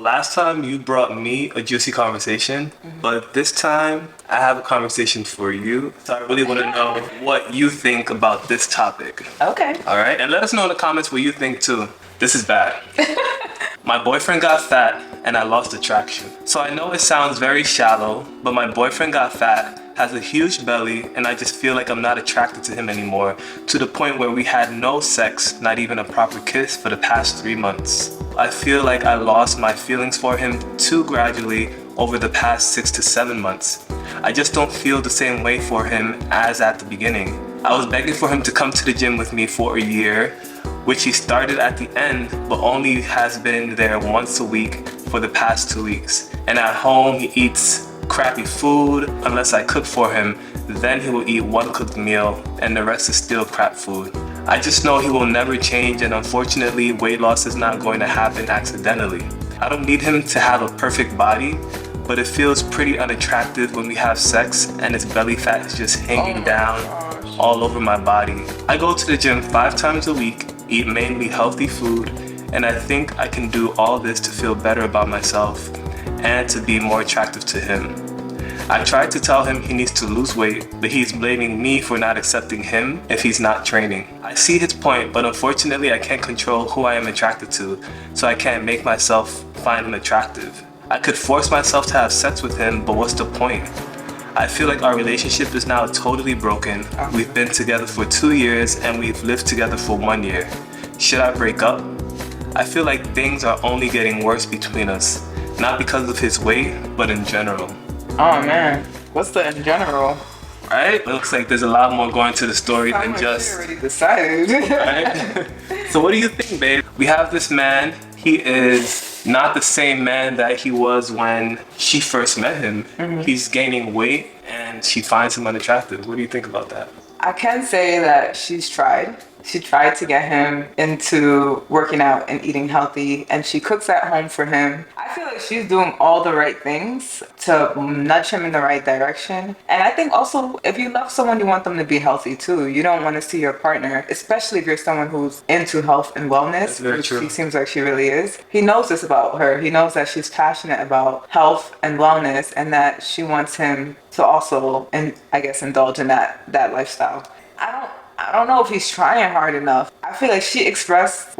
Last time you brought me a juicy conversation, but this time I have a conversation for you. So I really want to know what you think about this topic. Okay. All right? And let us know in the comments what you think too. This is bad. My boyfriend got fat and I lost attraction. So I know it sounds very shallow, but my boyfriend got fat, has a huge belly, and I just feel like I'm not attracted to him anymore, to the point where we had no sex, not even a proper kiss for the past 3 months. I feel like I lost my feelings for him too gradually over the past 6 to 7 months. I just don't feel the same way for him as at the beginning. I was begging for him to come to the gym with me for a year, which he started at the end, but only has been there once a week for the past 2 weeks. And at home, he eats crappy food unless I cook for him. Then he will eat one cooked meal and the rest is still crap food. I just know he will never change, and unfortunately, weight loss is not going to happen accidentally. I don't need him to have a perfect body, but it feels pretty unattractive when we have sex and his belly fat is just hanging down all over my body. I go to the gym 5 times a week, eat mainly healthy food, and I think I can do all this to feel better about myself and to be more attractive to him. I tried to tell him he needs to lose weight, but he's blaming me for not accepting him if he's not training. I see his point, but unfortunately I can't control who I am attracted to, so I can't make myself find him attractive. I could force myself to have sex with him, but what's the point? I feel like our relationship is now totally broken. We've been together for 2 years and we've lived together for 1 year. Should I break up? I feel like things are only getting worse between us, not because of his weight, but in general. Oh man, what's the in general? Right? It looks like there's a lot more going to the story than Like just. she already decided. Right? So what do you think, babe? We have this man. He is not the same man that he was when she first met him. He's gaining weight and she finds him unattractive. What do you think about that? I can say that she's tried. She tried to get him into working out and eating healthy, and she cooks at home for him. I feel like she's doing all the right things to nudge him in the right direction. And I think also, if you love someone, you want them to be healthy too. You don't want to see your partner, especially if you're someone who's into health and wellness, which true. she seems like she really is. He knows this about her. He knows that she's passionate about health and wellness, and that she wants him to also, and I guess, indulge in that lifestyle. I don't know if he's trying hard enough. I feel like she expressed,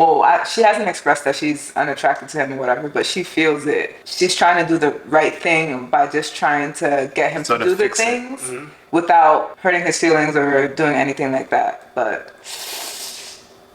she hasn't expressed that she's unattracted to him or whatever, but she feels it. She's trying to do the right thing by just trying to get him to do the things without hurting his feelings or doing anything like that. But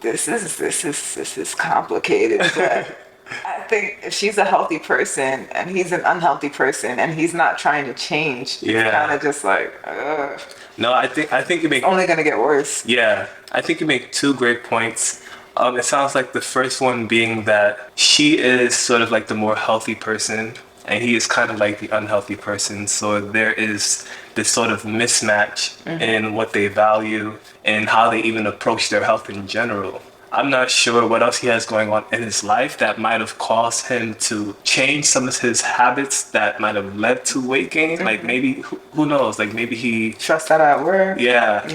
this is complicated. But I think if she's a healthy person and he's an unhealthy person and he's not trying to change, it's kind of just like, ugh. No, I think you make Only gonna get worse. Yeah, I think you make two great points. It sounds like the first one being that she is sort of like the more healthy person and he is kind of like the unhealthy person. So there is this sort of mismatch in what they value and how they even approach their health in general. I'm not sure what else he has going on in his life that might have caused him to change some of his habits that might have led to weight gain. Like maybe, who knows? Like maybe he Trust that at work. Yeah,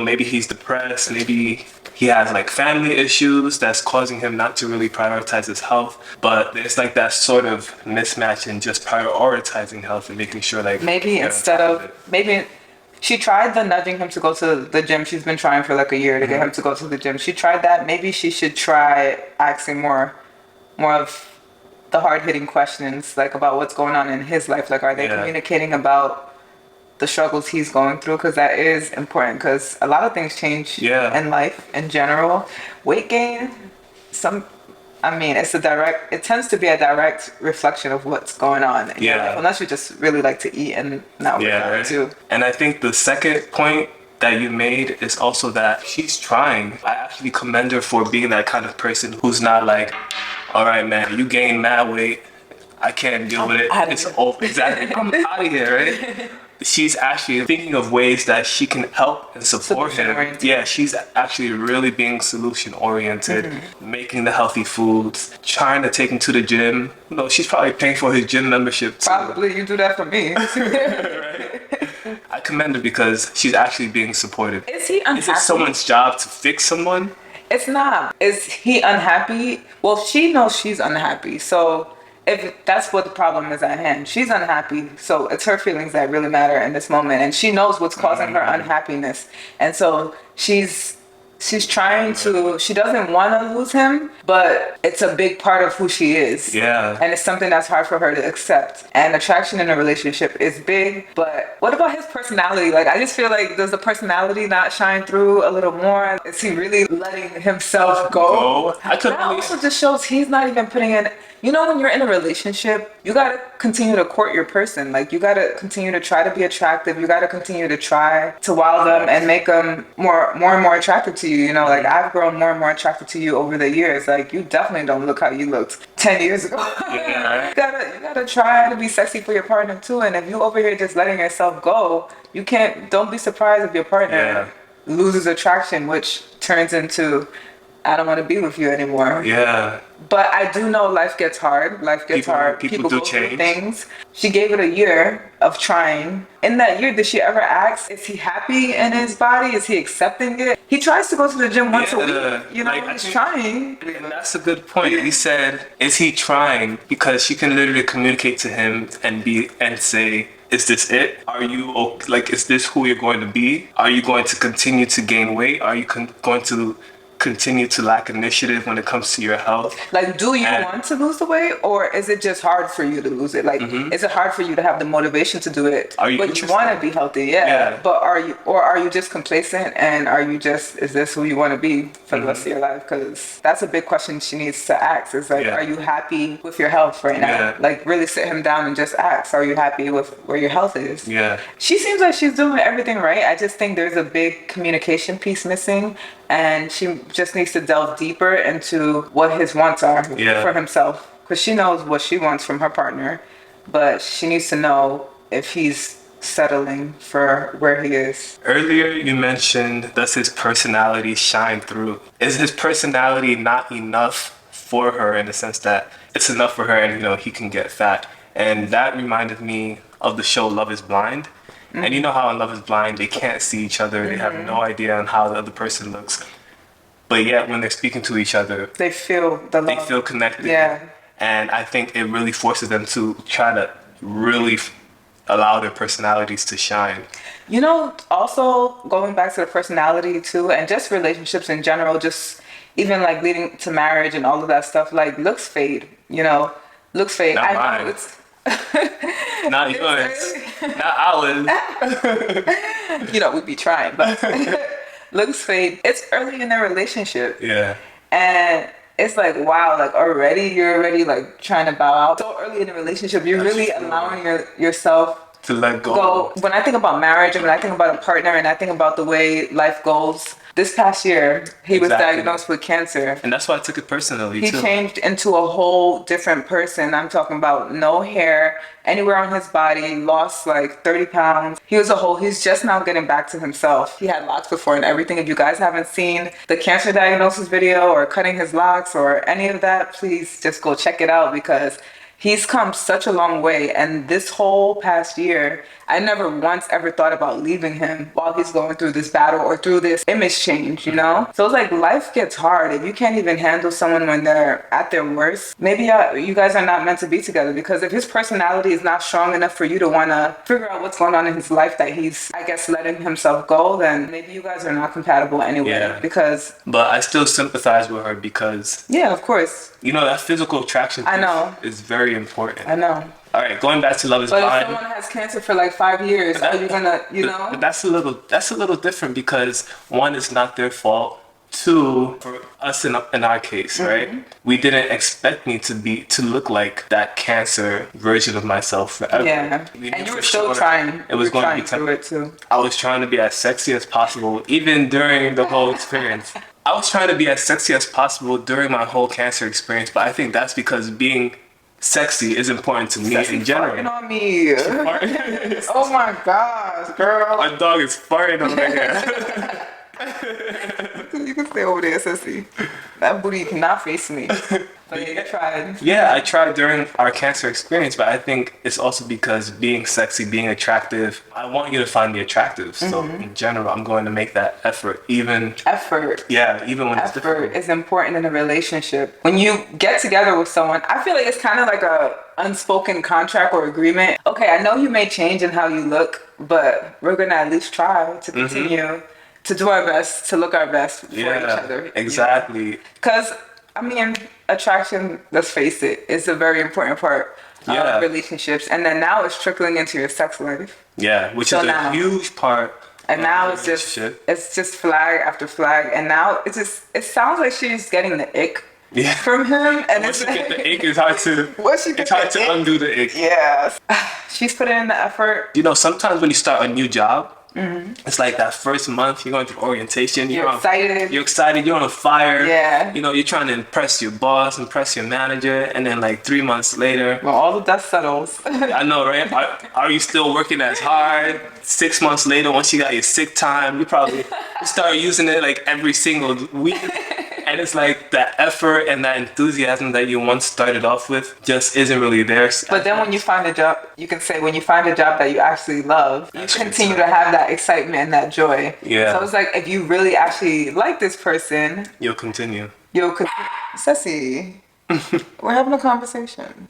maybe he's depressed. Maybe he has like family issues that's causing him not to really prioritize his health. But there's like that sort of mismatch in just prioritizing health and making sure like Maybe instead of maybe she tried the nudging him to go to the gym. She's been trying for like a year to get him to go to the gym. She tried that. Maybe she should try asking more of the hard-hitting questions, like about what's going on in his life. Like, are they communicating about the struggles he's going through? Because that is important. Because a lot of things change in life in general. Weight gain, it tends to be a direct reflection of what's going on in your life, unless you just really like to eat and not work out too. And I think the second point that you made is also that she's trying. I actually commend her for being that kind of person who's not like, all right, man, you gained mad weight. I can't deal with it. It's over. Exactly. I'm out of here, right? She's actually thinking of ways that she can help and support him. Yeah, she's actually really being solution oriented, making the healthy foods, trying to take him to the gym. She's probably paying for his gym membership too. Probably, you do that for me. Right? I commend her because she's actually being supportive. Is he unhappy? Is it someone's job to fix someone? It's not. Is he unhappy? Well, she knows she's unhappy, so if that's what the problem is at hand. She's unhappy, so it's her feelings that really matter in this moment, and she knows what's causing her unhappiness, and so she's trying to, she doesn't want to lose him, but it's a big part of who she is. Yeah. And it's something that's hard for her to accept. And attraction in a relationship is big, but what about his personality? Like, I just feel like, does the personality not shine through a little more? Is he really letting himself go? I could That also just shows he's not even putting in, you know, when you're in a relationship, you gotta continue to court your person. Like, you gotta continue to try to be attractive. You gotta continue to try to wow them and make them more and more attractive to you. You know, like, I've grown more and more attracted to you over the years. Like, you definitely don't look how you looked 10 years ago. Yeah. You gotta try to be sexy for your partner too. And if you over here just letting yourself go, don't be surprised if your partner loses attraction, which turns into, I don't want to be with you anymore. Yeah. But I do know life gets hard. Life gets hard. People go change. through things. She gave it a year of trying. In that year, did she ever ask, is he happy in his body? Is he accepting it? He tries to go to the gym once a week. You know, like, he's trying. And that's a good point. You said, is he trying? Because she can literally communicate to him and say, is this it? Are you like, is this who you're going to be? Are you going to continue to gain weight? Are you going to continue to lack initiative when it comes to your health? Like, do you want to lose the weight, or is it just hard for you to lose it? Like, is it hard for you to have the motivation to do it? Are you but interested? You want to be healthy, yeah. But are you just complacent, and is this who you want to be for the rest of your life? Because that's a big question she needs to ask. Is like, are you happy with your health right now? Like, really sit him down and just ask, are you happy with where your health is? Yeah. She seems like she's doing everything right. I just think there's a big communication piece missing, and she just needs to delve deeper into what his wants are for himself, because she knows what she wants from her partner, but she needs to know if he's settling for where he is. Earlier you mentioned, does his personality shine through? Is his personality not enough for her, in the sense that it's enough for her and, you know, he can get fat? And that reminded me of the show Love is Blind. And you know how in Love is Blind, they can't see each other. They have no idea on how the other person looks. But yet, when they're speaking to each other, they feel the love. They feel connected. Yeah. And I think it really forces them to try to really allow their personalities to shine. You know, also going back to the personality too, and just relationships in general, just even like leading to marriage and all of that stuff, like, looks fade, you know, looks fade. Not mine. Know it's not yours. Not ours. You know, we'd be trying, but looks fade. It's early in their relationship. Yeah. And it's like, wow, like you're already like trying to bow out. So early in the relationship, you're really allowing yourself to let go. When I think about marriage, and when I think about a partner, and I think about the way life goes, this past year, he was diagnosed with cancer. And that's why I took it personally, He changed into a whole different person. I'm talking about no hair anywhere on his body, lost like 30 pounds. He's just now getting back to himself. He had locks before and everything. If you guys haven't seen the cancer diagnosis video or cutting his locks or any of that, please just go check it out, because he's come such a long way. And this whole past year, I never once ever thought about leaving him while he's going through this battle or through this image change, you know? So it's like, life gets hard. If you can't even handle someone when they're at their worst, maybe you guys are not meant to be together. Because if his personality is not strong enough for you to want to figure out what's going on in his life, that he's, I guess, letting himself go, then maybe you guys are not compatible anyway. Yeah. But I still sympathize with her, because... Yeah, of course. You know, that physical attraction is very important. I know. All right, going back to Love is Blind. But if someone has cancer for like 5 years, are you gonna, you know? That's a little different, because one, is not their fault. Two, for us in our case, right? We didn't expect me to look like that cancer version of myself forever. Yeah, and you were still trying. It was going to be through it too. I was trying to be as sexy as possible, even during the whole experience. I was trying to be as sexy as possible during my whole cancer experience, but I think that's because being sexy is important to me in general. Farting on me. Oh my gosh, girl. Our dog is farting over here. You can stay over there, sissy. That booty cannot face me. But yeah, you tried. Yeah, I tried during our cancer experience, but I think it's also because being sexy, being attractive, I want you to find me attractive. So in general, I'm going to make that effort. Even even when it's difficult. Effort is important in a relationship. When you get together with someone, I feel like it's kind of like a unspoken contract or agreement. Okay, I know you may change in how you look, but we're gonna at least try to continue to do our best, to look our best for each other. Exactly. Because I mean, attraction, let's face it, is a very important part of relationships. And then now it's trickling into your sex life. Yeah, which is a huge part. And now it's just flag after flag. And now it sounds like she's getting the ick from him. And once you get the ick, it's hard to undo the ick. Yeah. She's putting in the effort. You know, sometimes when you start a new job, it's like that first month you're going through orientation. You're excited. You're excited. You're on fire. Yeah. You know, you're trying to impress your boss, impress your manager, and then like 3 months later, well, all the dust settles. I know, right? Are you still working as hard? 6 months later, once you got your sick time, you start using it like every single week. And it's like that effort and that enthusiasm that you once started off with just isn't really there. But then when you find a job, you can say when you find a job that you actually love, you continue to have that excitement and that joy. Yeah. So it's like if you really actually like this person, you'll continue. Ceci, we're having a conversation.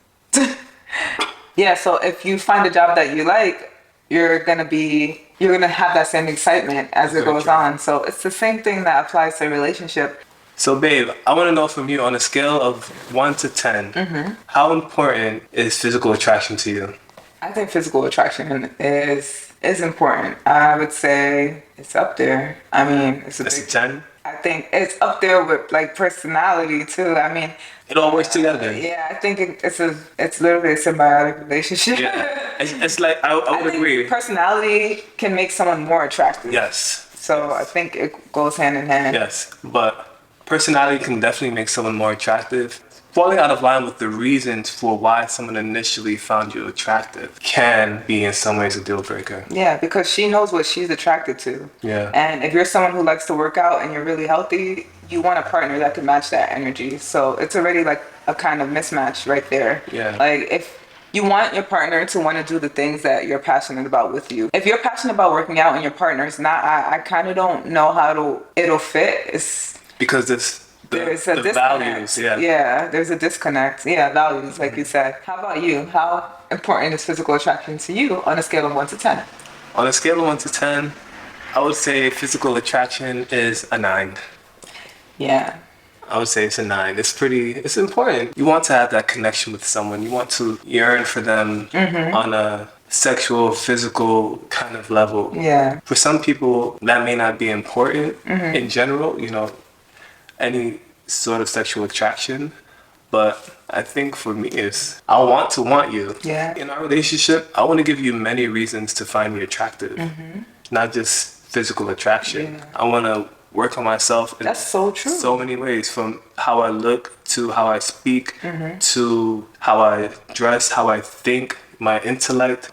Yeah, so if you find a job that you like, you're gonna have that same excitement as it goes on. So it's the same thing that applies to a relationship. So, babe, I want to know from you on a scale of 1 to 10, how important is physical attraction to you? I think physical attraction is important. I would say it's up there. I mean, it's a 10? I think it's up there with like personality too. I mean, it all works together. Yeah, I think it's literally a symbiotic relationship. Yeah, it's like I would agree. Personality can make someone more attractive. Yes. So I think it goes hand in hand. Yes, but personality can definitely make someone more attractive. Falling out of line with the reasons for why someone initially found you attractive can be in some ways a deal breaker. Yeah, because she knows what she's attracted to. Yeah. And if you're someone who likes to work out and you're really healthy, you want a partner that can match that energy. So it's already like a kind of mismatch right there. Yeah. Like if you want your partner to want to do the things that you're passionate about with you. If you're passionate about working out and your partner's not, I kind of don't know how it'll fit. It's because there's a disconnect. Values, there's a disconnect. Yeah, values, like you said. How about you? How important is physical attraction to you on a scale of 1 to 10? On a scale of 1 to 10, I would say physical attraction is a 9. Yeah. I would say it's a 9. It's important. You want to have that connection with someone. You want to yearn for them on a sexual, physical kind of level. Yeah. For some people, that may not be important in general, you know, any sort of sexual attraction. But I think for me, I want to want you. Yeah. In our relationship, I want to give you many reasons to find me attractive, not just physical attraction. Yeah. I want to work on myself in That's so true. so many ways, from how I look to how I speak to how I dress, how I think, my intellect,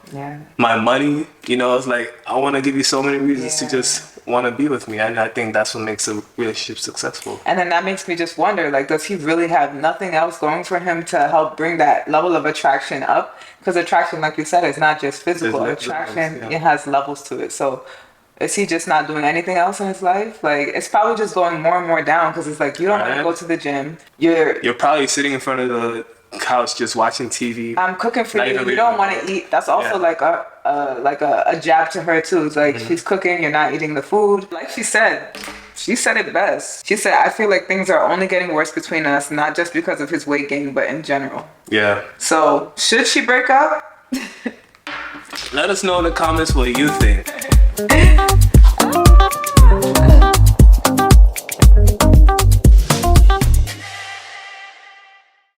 my money. You know, it's like I want to give you so many reasons to just want to be with me, and I think that's what makes a relationship successful. And then that makes me just wonder, like, does he really have nothing else going for him to help bring that level of attraction up? Because attraction, like you said, is not just physical. Attraction, it has levels to it. So is he just not doing anything else in his life? Like, it's probably just going more and more down, because it's like you don't want to go to the gym. You're probably sitting in front of the couch just watching TV. I'm cooking for you. You don't want to eat. That's also like a jab to her too. It's like she's cooking, you're not eating the food. Like she said it best. She said, I feel like things are only getting worse between us, not just because of his weight gain, but in general. Yeah. So should she break up? Let us know in the comments what you think.